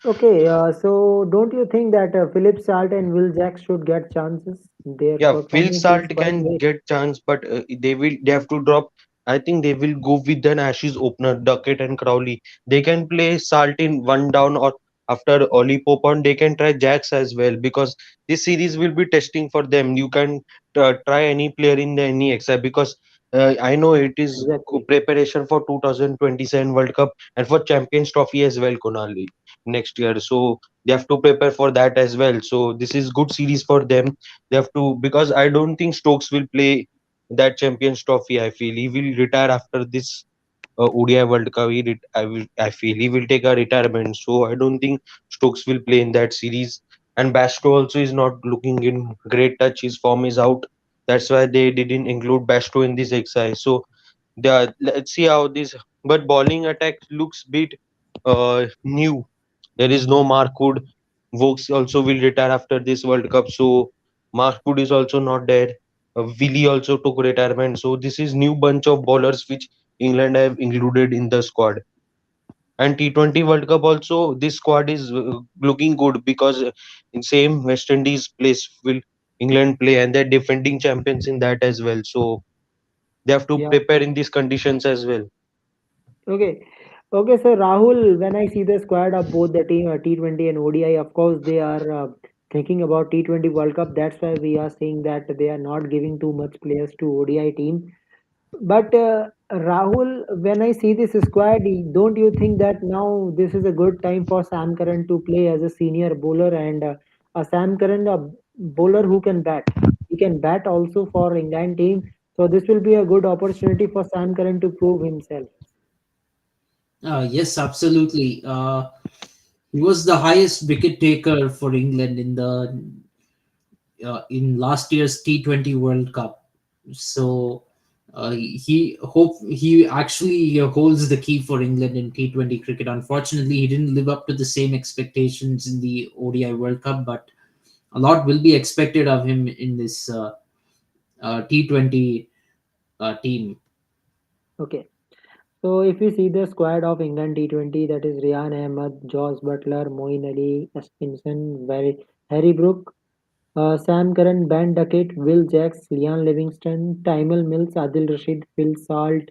Okay, so don't you think that Philip Salt and Will Jacks should get chances? Their Yeah, Phil performance is Salt quite can great. get chance, but they have to drop. I think they will go with an Ashes opener, Duckett and Crowley. They can play Salt in one down or after Oli Popon, they can try Jacks as well because this series will be testing for them. You can try any player in the any except because I know it is Exactly. preparation for 2027 World Cup and for Champions Trophy as well, Konali, next year. So they have to prepare for that as well. So this is good series for them. They have to because I don't think Stokes will play that Champions Trophy. I feel he will retire after this ODI World Cup. I feel he will take a retirement. So I don't think Stokes will play in that series. And Basto also is not looking in great touch. His form is out. That's why they didn't include Basto in this exercise. So let's see how this. But bowling attack looks bit new. There is no Markwood. Vokes also will retire after this World Cup. So Markwood is also not there. Willie also took retirement. So this is new bunch of bowlers which England have included in the squad. And T20 World Cup also this squad is looking good because in same West Indies place will England play and they're defending champions in that as well. So they have to Yeah. prepare in these conditions as well. Okay. Okay, so Rahul, when I see the squad of both the team, T20 and ODI, of course they are thinking about T20 World Cup. That's why we are saying that they are not giving too much players to ODI team. But Rahul, when I see this squad, don't you think that now this is a good time for Sam Curran to play as a senior bowler and a Sam Curran, a bowler who can bat. He can bat also for England team. So this will be a good opportunity for Sam Curran to prove himself. Yes, absolutely. He was the highest wicket taker for England in last year's T20 World Cup. So he actually holds the key for England in T20 cricket. Unfortunately, he didn't live up to the same expectations in the ODI World Cup, but a lot will be expected of him in this T20 team. Okay. So if you see the squad of England T20, that is Ryan Ahmed, Josh Butler, Moeen Ali, Estinson, Harry Brook, Sam Curran, Ben Duckett, Will Jacks, Leon Livingston, Tymel Mills, Adil Rashid, Phil Salt,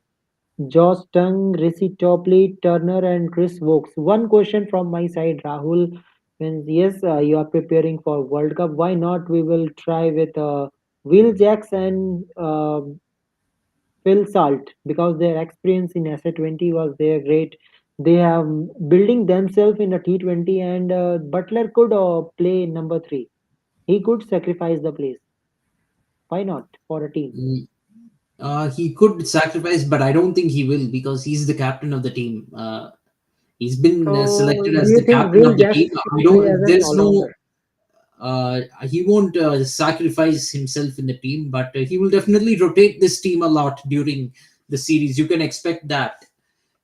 Josh Tung, Rishi Topley, Turner, and Chris Vokes. One question from my side, Rahul. Means yes, you are preparing for World Cup. Why not? We will try with Will Jacks and Phil Salt because their experience in SA20 was there great. They have building themselves in a T20, and Butler could play number three. He could sacrifice the place. Why not for a team? Mm, he could sacrifice, but I don't think he will because he's the captain of the team. He's been So, selected do as you the think captain Will of the Jacks team. I should play as don't. an There's no. all-rounder? He won't sacrifice himself in the team, but he will definitely rotate this team a lot during the series. You can expect that.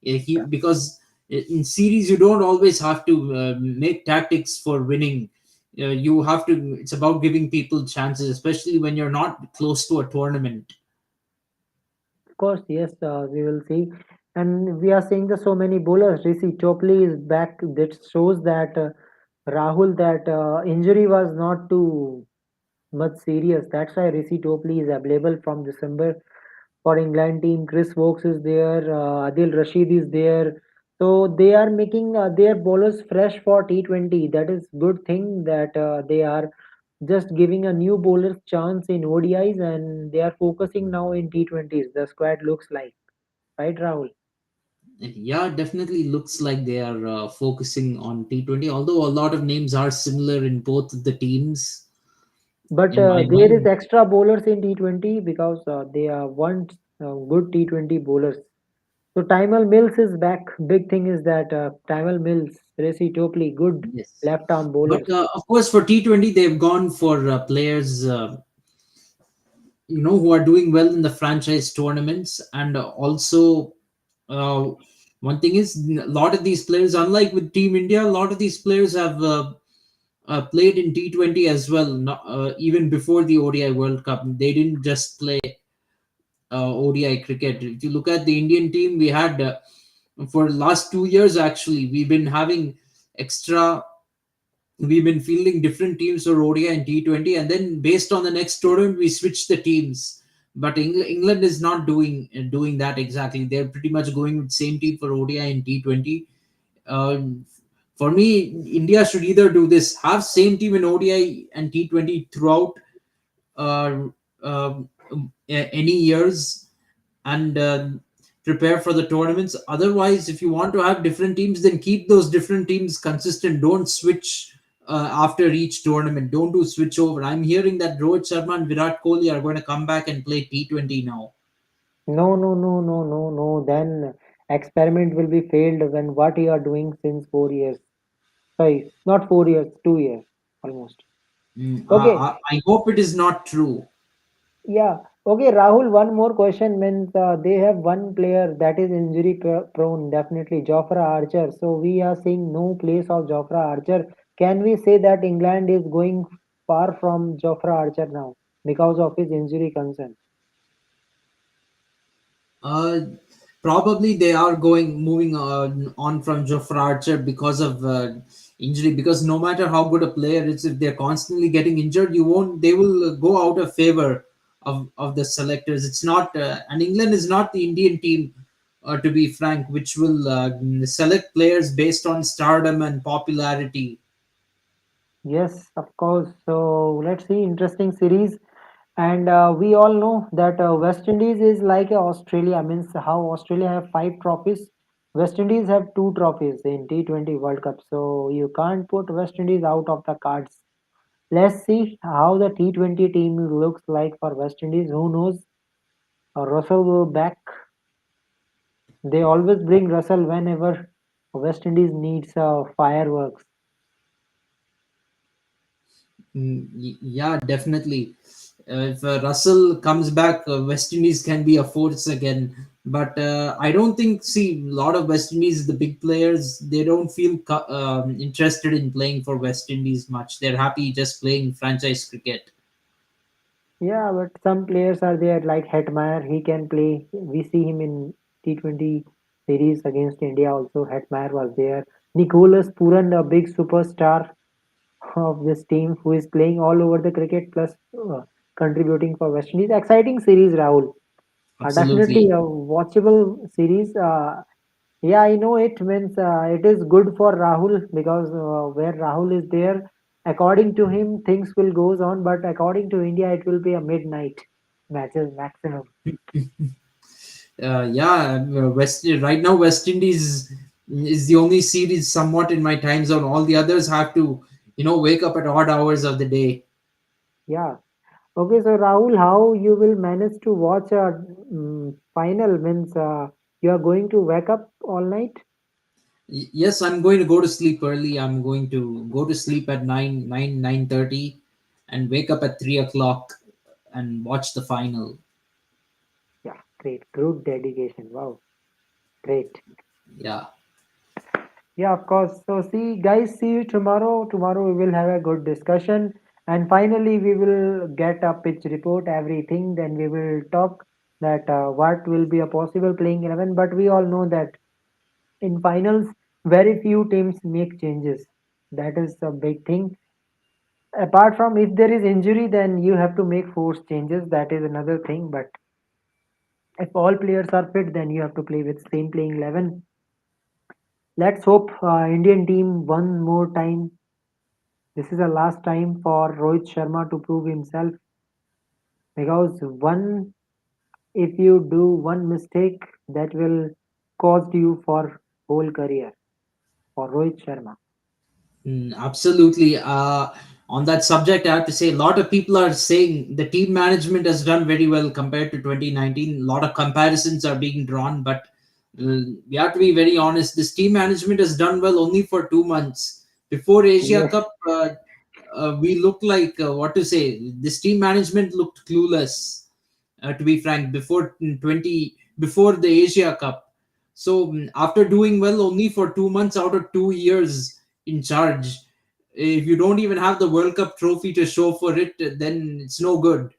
He because in series you don't always have to make tactics for winning. You have to. It's about giving people chances, especially when you're not close to a tournament. Of course, yes, we will see. And we are seeing the so many bowlers. Rishi Topley is back. That shows that Rahul, that injury was not too much serious. That's why Rishi Topley is available from December for England team. Chris Wokes is there. Adil Rashid is there. So they are making their bowlers fresh for T20. That is good thing that they are just giving a new bowler chance in ODIs and they are focusing now in T20s. The squad looks like, right, Rahul? Yeah, definitely looks like they are focusing on T20. Although a lot of names are similar in both of the teams, But in my there is mind. extra bowlers in T20 because they want good T20 bowlers. So Tymal Mills is back. Big thing is that Tymal Mills, Tracy Topley, good Yes. left arm But bowlers. of course, for T20, they've gone for players who are doing well in the franchise tournaments, and also uh, one thing is a lot of these players, unlike with Team India, a lot of these players have played in T20 as well. Even before the ODI World Cup, they didn't just play ODI cricket. If you look at the Indian team, we had for last 2 years actually we've been having extra. We've been fielding different teams for ODI and T20, and then based on the next tournament, we switch the teams. But England is not doing that exactly. They're pretty much going with same team for ODI and T20. Uh, for me, India should either do this, have same team in ODI and T20 throughout uh, any years, and prepare for the tournaments. Otherwise, if you want to have different teams, then keep those different teams consistent. Don't switch after each tournament. Don't do switch over. I'm hearing that Rohit Sharma and Virat Kohli are going to come back and play T20 now. No, no, no, no, no, no. Then experiment will be failed when what you are doing since 4 years. Sorry, not 4 years, 2 years almost. Okay, I hope it is not true. yeah. Okay, Rahul, one more question means they have one player that is injury prone, definitely, Jofra Archer. So we are seeing no place of Jofra Archer. Can we say that England is going far from Jofra Archer now because of his injury concern? Uh, Probably they are going moving on from Jofra Archer because of injury. Because no matter how good a player is, if they're constantly getting injured, you won't. They will go out of favor of the selectors. It's not, and England is not the Indian team, to be frank, which will select players based on stardom and popularity. Yes, of course. So let's see, interesting series. And we all know that West Indies is like Australia. Means how Australia have five trophies. West Indies have two trophies in T20 World Cup. So you can't put West Indies out of the cards. Let's see how the T20 team looks like for West Indies. Who knows? Russell will back. They always bring Russell whenever West Indies needs fireworks. Yeah, definitely. If Russell comes back, West Indies can be a force again. But I don't think, see, a lot of West Indies, the big players, they don't feel interested in playing for West Indies much. They're happy just playing franchise cricket. Yeah, but some players are there like Hetmeyer. He can play. We see him in T20 series against India also. Hetmeyer was there. Nicholas Puran, a big superstar of this team who is playing all over the cricket plus contributing for West Indies. Exciting series, Rahul. Definitely Absolutely. a watchable series. Yeah, I know it means it is good for Rahul because where Rahul is there, according to him, things will goes on. But according to India, it will be a midnight matches maximum. Yeah, West right now West Indies is the only series somewhat in my time zone. All the others have to, wake up at odd hours of the day. Yeah. Okay, so Rahul, how you will manage to watch a final means you are going to wake up all night? Yes, I'm going to go to sleep early. I'm going to go to sleep at 9:30, and wake up at 3 o'clock and watch the final. Yeah, great, good dedication. Wow, great. Yeah. Yeah, of course. So, see, guys, see you tomorrow. Tomorrow we will have a good discussion. And finally, we will get a pitch report, everything. Then we will talk that what will be a possible playing 11. But we all know that in finals, very few teams make changes. That is a big thing. Apart from if there is injury, then you have to make force changes. That is another thing. But if all players are fit, then you have to play with same playing 11. Let's hope Indian team one more time. This is the last time for Rohit Sharma to prove himself because one, if you do one mistake, that will cost you for whole career for Rohit Sharma. Absolutely. On that subject, I have to say a lot of people are saying the team management has done very well compared to 2019. A lot of comparisons are being drawn, but we have to be very honest. This team management has done well only for 2 months. Before Asia Yes, Cup, we looked like, what to say, this team management looked clueless, to be frank, before the Asia Cup. So after doing well only for 2 months out of 2 years in charge, if you don't even have the World Cup trophy to show for it, then it's no good.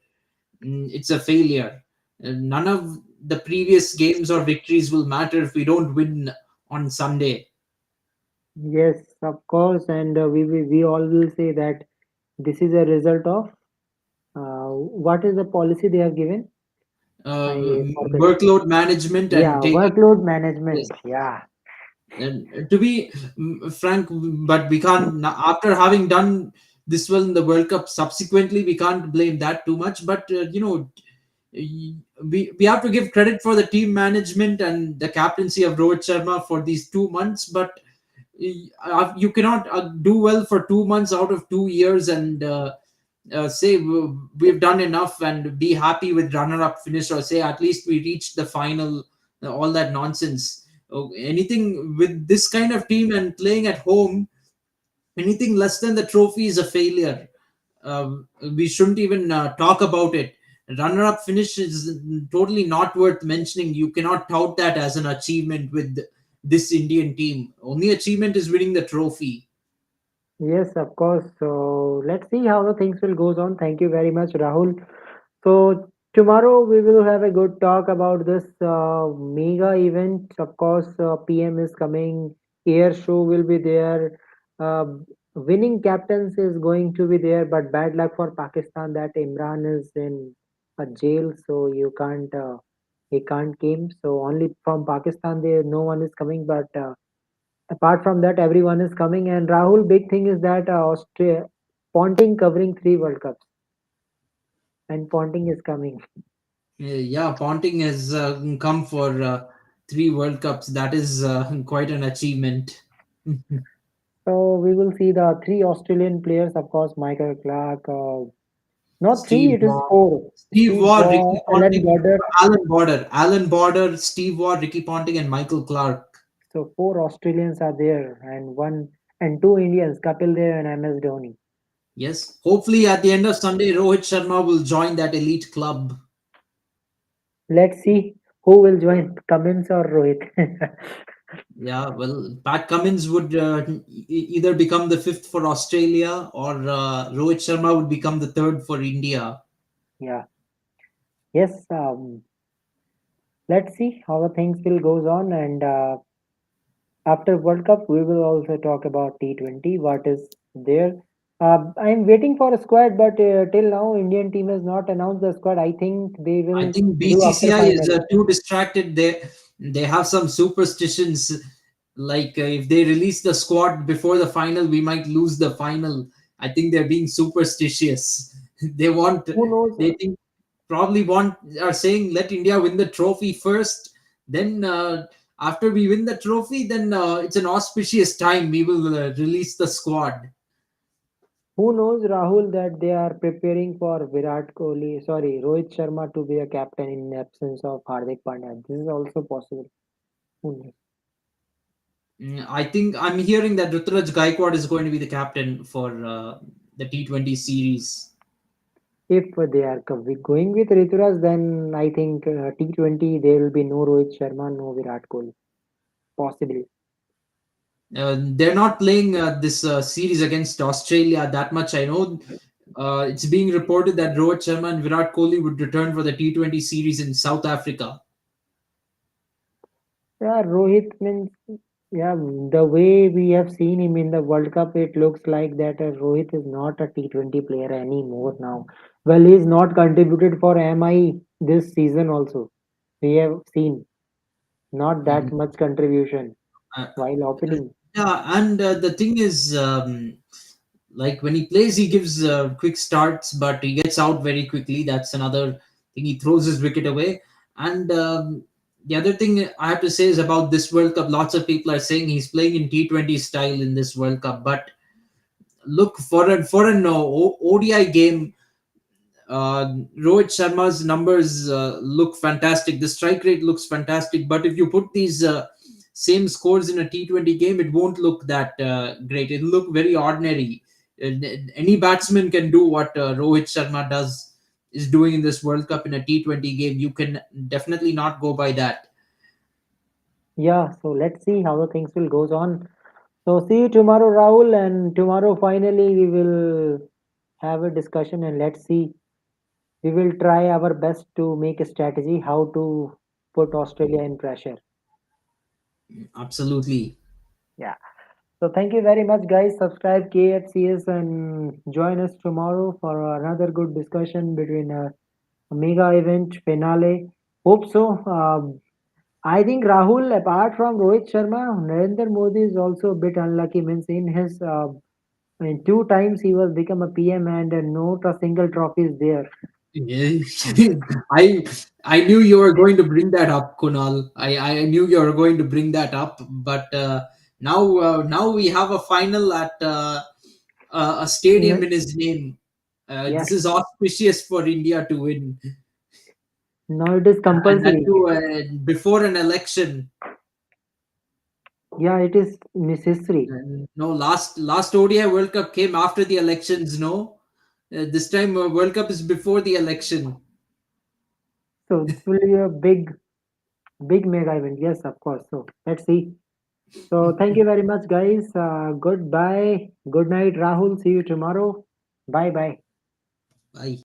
It's a failure. None of the previous games or victories will matter if we don't win on Sunday. yes, of course, and we all will say that this is a result of what is the policy they have given? I forget. Workload management Yeah, and taking. workload Yes. management. Yeah, And to be frank, but we can't, after having done this well in the World Cup, subsequently we can't blame that too much. But we have to give credit for the team management and the captaincy of Rohit Sharma for these 2 months. But you cannot do well for 2 months out of 2 years and say we've done enough and be happy with runner-up finish, or say at least we reached the final. All that nonsense. Anything with this kind of team and playing at home, anything less than the trophy is a failure. We shouldn't even talk about it. Runner-up finish is totally not worth mentioning. You cannot tout that as an achievement with this Indian team. Only achievement is winning the trophy. yes, of course. So let's see how the things will goes on. Thank you very much, Rahul. So tomorrow we will have a good talk about this mega event. Of course, PM is coming. Air show will be there. Uh, Winning captains is going to be there, but bad luck for Pakistan that Imran is in a jail, so you can't. He can't came. So only from Pakistan there, no one is coming. But apart from that, everyone is coming. And Rahul, big thing is that Ponting covering three World Cups. And Ponting is coming. Yeah, Ponting has come for three World Cups. That is quite an achievement. So we will see the three Australian players, of course, Michael Clark. Not three, Steve it is Waugh, four. Steve Steve Waugh, Waugh, Ricky Alan Ponting, Border. Alan Border, Steve Waugh, Ricky Ponting, and Michael Clark. So four Australians are there, and one and two Indians, Kapil Dev and MS Dhoni. Yes, hopefully at the end of Sunday, Rohit Sharma will join that elite club. Let's see who will join, Cummins or Rohit. Yeah, well, Pat Cummins would either become the fifth for Australia, or Rohit Sharma would become the third for India. Yeah. Yes. Let's see how the things will goes on, and after World Cup, we will also talk about T20. What is there? I'm waiting for a squad, but till now, Indian team has not announced the squad. I think they I will think do after BCCI is final. too distracted. They have some superstitions. Like if they release the squad before the final, we might lose the final. I think they're being superstitious. They want, Who knows? they think probably want are saying let India win the trophy first. Then after we win the trophy, then it's an auspicious time. We will release the squad. Who knows, Rahul, that they are preparing for Virat Kohli, sorry, Rohit Sharma to be a captain in absence of Hardik Pandya. This is also possible. Who knows? I think I'm hearing that Ruturaj Gaikwad is going to be the captain for the T20 series. If they are going with Rituraj, then I think T20 there will be no Rohit Sharma, no Virat Kohli. Possibly. They're not playing this series against Australia that much. I know it's being reported that Rohit Sharma and Virat Kohli would return for the T20 series in South Africa. Yeah, Rohit means, yeah, the way we have seen him in the World Cup, it looks like that Rohit is not a T20 player anymore now. Well, he's not contributed for MI this season also. We have seen not that Mhm. much contribution Uh, while opening. yeah, and the thing is, like when he plays, he gives quick starts, but he gets out very quickly. That's another thing. He throws his wicket away. And the other thing I have to say is about this World Cup. Lots of people are saying he's playing in T20 style in this World Cup, but look for an ODI game. Rohit Sharma's numbers look fantastic. The strike rate looks fantastic. But if you put these same scores in a T20 game, it won't look that great. It'll look very ordinary. Any batsman can do what Rohit Sharma does is doing in this World Cup in a T20 game. You can definitely not go by that. Yeah, so let's see how the things will goes on. So see you tomorrow, Rahul, and tomorrow finally we will have a discussion and let's see. We will try our best to make a strategy how to put Australia in pressure. Absolutely. Yeah. So thank you very much, guys. Subscribe KFCS and join us tomorrow for another good discussion between a mega event finale. Hope so. I think Rahul, apart from Rohit Sharma, Narendra Modi is also a bit unlucky. Means in his in two times he was become a PM and not a single trophy is there. Yeah. I I knew you were going to bring that up, Kunal. I knew you were going to bring that up, but now we have a final at a stadium N- in his name. This Yes. is auspicious for India to win, Now it is and that compulsory. too before an election. Yeah, it is necessary. And no, last ODI World Cup came after the elections. No, this time World Cup is before the election. So this will be a big mega event. Yes, of course. So let's see. So thank you very much, guys. Goodbye. Good night, Rahul. See you tomorrow. Bye bye. Bye.